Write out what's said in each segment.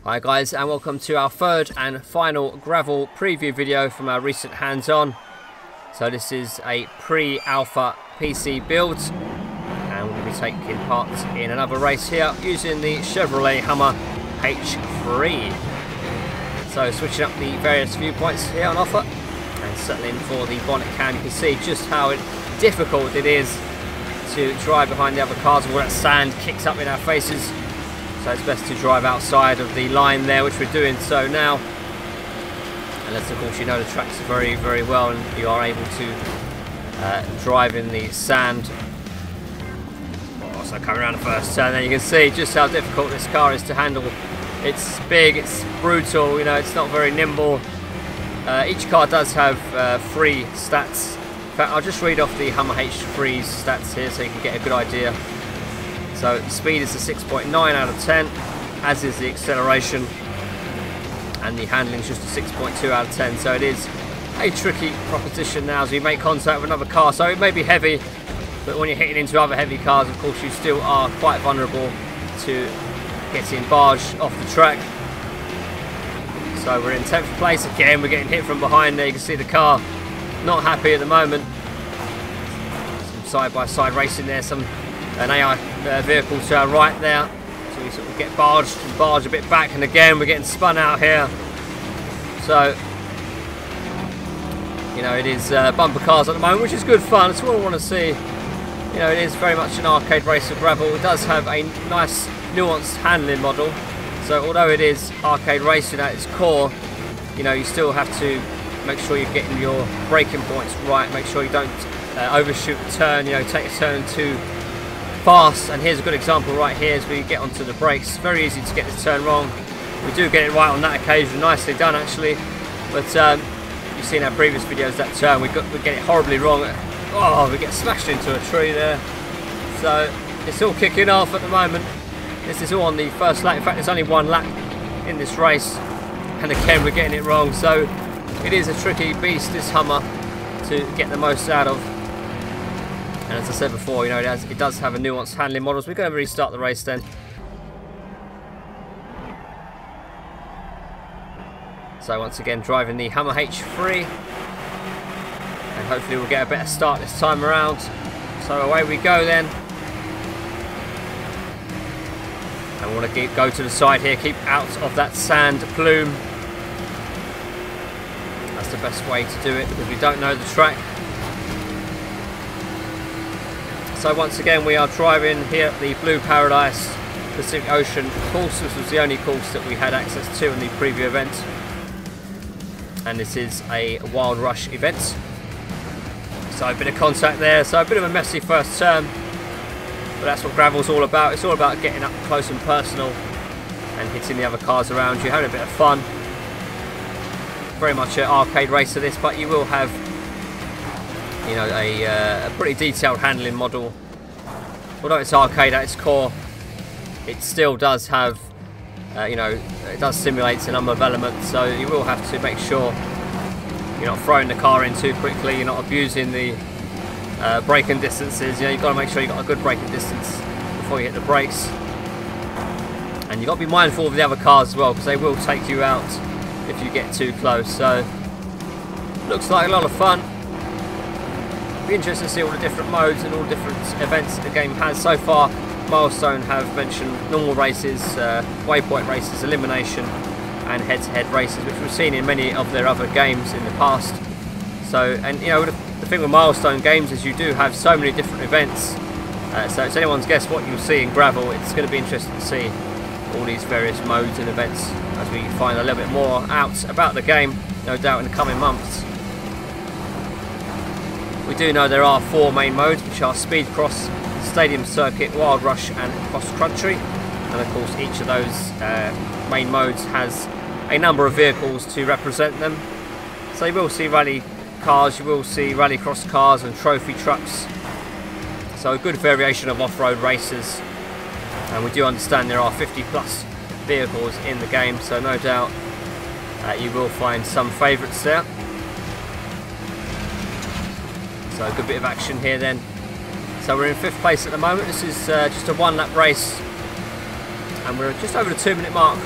Hi guys, and welcome to our third and final gravel preview video from our recent hands-on. So this is a pre-alpha PC build, and we'll be taking part in another race here using the Chevrolet Hummer H3. So switching up the various viewpoints here on offer and settling for the bonnet cam. You can see just how difficult it is to drive behind the other cars, where that sand kicks up in our faces. So it's best to drive outside of the line there, which we're doing so now. Unless of course you know the tracks very, very well and you are able to drive in the sand. Also coming around the first turn there, you can see just how difficult this car is to handle. It's big, it's brutal, you know, it's not very nimble. Each car does have 3 stats. In fact, I'll just read off the Hummer H3's stats here so you can get a good idea. So speed is a 6.9 out of 10, as is the acceleration, and the handling is just a 6.2 out of 10. So it is a tricky proposition now as we make contact with another car. So it may be heavy, but when you're hitting into other heavy cars, of course, you still are quite vulnerable to getting barged off the track. So we're in 10th place again. We're getting hit from behind there. You can see the car not happy at the moment. Some side-by-side racing there. An AI vehicle to our right there, so we sort of get barged and barge a bit back, and again we're getting spun out here. So you know, it is bumper cars at the moment, which is good fun. It's what I want to see. You know, it is very much an arcade race of gravel. It does have a nice nuanced handling model, so although it is arcade racing at its core, you know, you still have to make sure you're getting your braking points right, make sure you don't overshoot the turn, you know, take a turn too fast. And here's a good example right here as we get onto the brakes. It's very easy to get this turn wrong. We do get it right on that occasion, nicely done actually, but you've seen our previous videos, that turn we get it horribly wrong. Oh, we get smashed into a tree there. So it's all kicking off at the moment. This is all on the first lap. In fact, there's only one lap in this race, and again we're getting it wrong. So it is a tricky beast, this Hummer, to get the most out of. And as I said before, you know, it does have a nuanced handling model. So we're going to restart the race then. So once again, driving the Hummer H3, and hopefully we'll get a better start this time around. So away we go then. And we want to go to the side here, keep out of that sand plume. That's the best way to do it because we don't know the track. So once again we are driving here at the Blue Paradise Pacific Ocean course. This was the only course that we had access to in the preview event, and this is a Wild Rush event. So a bit of contact there, so a bit of a messy first turn, but that's what gravel's all about. It's all about getting up close and personal and hitting the other cars around you, having a bit of fun. Very much an arcade racer this, but you will have, you know, a pretty detailed handling model. Although it's arcade at its core, it still does have, you know, it does simulate a number of elements, so you will have to make sure you're not throwing the car in too quickly, you're not abusing the braking distances. You know, you've got to make sure you've got a good braking distance before you hit the brakes. And you've got to be mindful of the other cars as well, because they will take you out if you get too close. So, looks like a lot of fun. Be interesting to see all the different modes and all the different events the game has. So far, Milestone have mentioned normal races, waypoint races, elimination, and head-to-head races, which we've seen in many of their other games in the past. So, and you know, the thing with Milestone games is you do have so many different events. So it's anyone's guess what you'll see in gravel. It's going to be interesting to see all these various modes and events as we find a little bit more out about the game, no doubt in the coming months. We do know there are 4 main modes, which are Speed Cross, Stadium Circuit, Wild Rush and Cross Country. And of course each of those main modes has a number of vehicles to represent them. So you will see rally cars, you will see rallycross cars and trophy trucks. So a good variation of off-road races. And we do understand there are 50 plus vehicles in the game, so no doubt you will find some favourites there. So a good bit of action here then. So we're in 5th place at the moment. This is just a 1 lap race, and we're just over the 2 minute mark.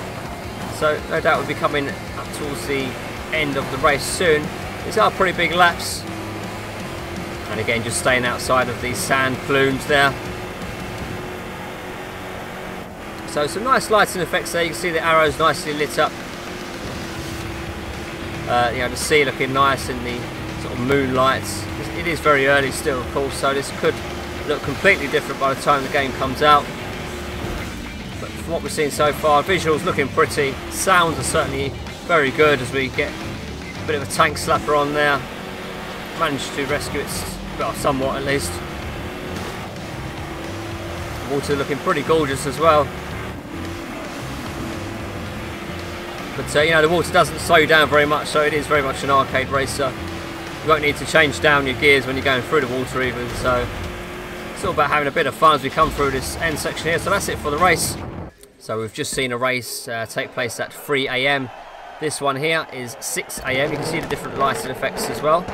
So no doubt we'll be coming up towards the end of the race soon. These are pretty big laps. And again, just staying outside of these sand plumes there. So some nice lighting effects there. You can see the arrows nicely lit up. You know, the sea looking nice in the sort of moonlight. It is very early still, of course, so this could look completely different by the time the game comes out. But from what we've seen so far, visuals looking pretty. Sounds are certainly very good as we get a bit of a tank slapper on there. Managed to rescue it, well, somewhat at least. Water looking pretty gorgeous as well. But you know, the water doesn't slow you down very much, so it is very much an arcade racer. You won't need to change down your gears when you're going through the water even, so it's all about having a bit of fun as we come through this end section here. So that's it for the race. So we've just seen a race take place at 3 AM. This one here is 6 AM. You can see the different lighting effects as well.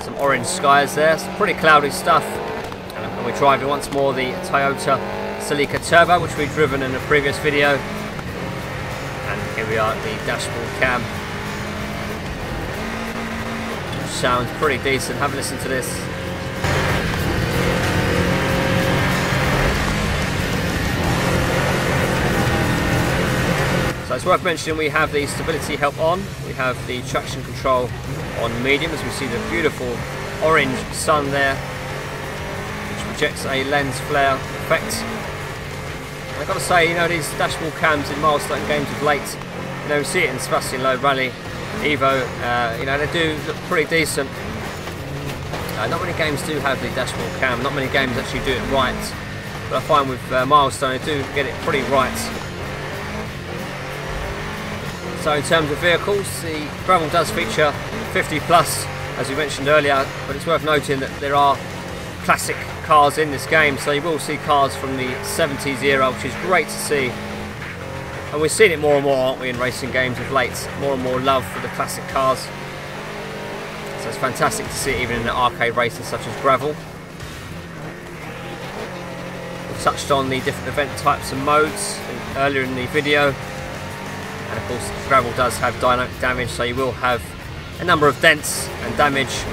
Some orange skies there, some pretty cloudy stuff. And we're driving once more the Toyota Celica Turbo, which we've driven in a previous video. And here we are at the dashboard cam. Which sounds pretty decent. Have a listen to this. So it's worth mentioning we have the stability help on. We have the traction control on medium, as we see the beautiful orange sun there, which projects a lens flare effect. I've got to say, you know, these dashboard cams in milestone games of late, you know, we see it in Sebastian Loeb Rally, Evo, you know, they do look pretty decent. Not many games do have the dashboard cam, not many games actually do it right, but I find with milestone they do get it pretty right. So in terms of vehicles, the Gravel does feature 50 plus, as we mentioned earlier, but it's worth noting that there are classic cars in this game, so you will see cars from the 70s era, which is great to see. And we're seeing it more and more, aren't we, in racing games of late? More and more love for the classic cars. So it's fantastic to see it even in the arcade races such as Gravel. We've touched on the different event types and modes earlier in the video. And of course, Gravel does have dynamic damage, so you will have a number of dents and damage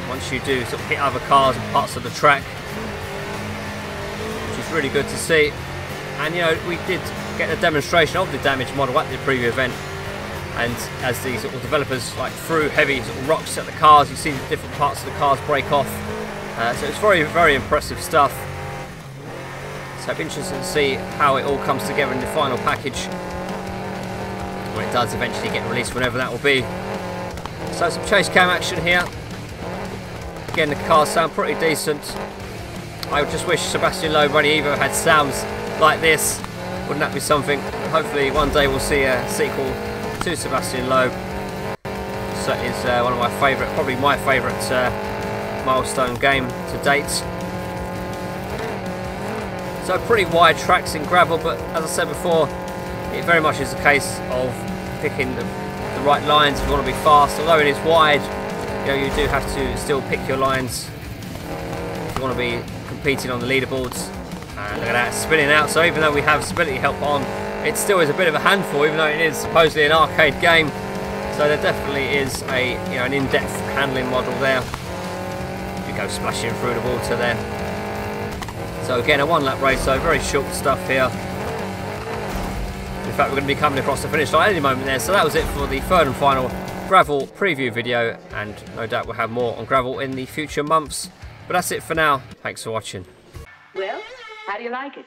once you do sort of hit other cars and parts of the track, which is really good to see. And you know, we did get a demonstration of the damage model at the preview event, and as the sort of developers like threw heavy sort of rocks at the cars, you see the different parts of the cars break off. So it's very, very impressive stuff. So it'll be interesting to see how it all comes together in the final package when it does eventually get released, whenever that will be. So some chase cam action here. Again, the cars sound pretty decent. I just wish Sebastian Loeb Rally Evo had sounds like this. Wouldn't that be something? Hopefully one day we'll see a sequel to Sebastian Loeb. Certainly is one of my favourite, probably my favourite milestone game to date. So pretty wide tracks in Gravel, but as I said before, it very much is a case of picking the right lines if you want to be fast. Although it is wide, you know, you do have to still pick your lines if you want to be competing on the leaderboards. And look at that, spinning out. So even though we have stability help on, it still is a bit of a handful, even though it is supposedly an arcade game. So there definitely is a, you know, an in-depth handling model there. You go splashing through the water there. So again, a one-lap race, so very short stuff here. In fact, we're going to be coming across the finish line at any moment there. So that was it for the third and final Gravel preview video, and no doubt we'll have more on Gravel in the future months. But that's it for now. Thanks for watching. Well, how do you like it?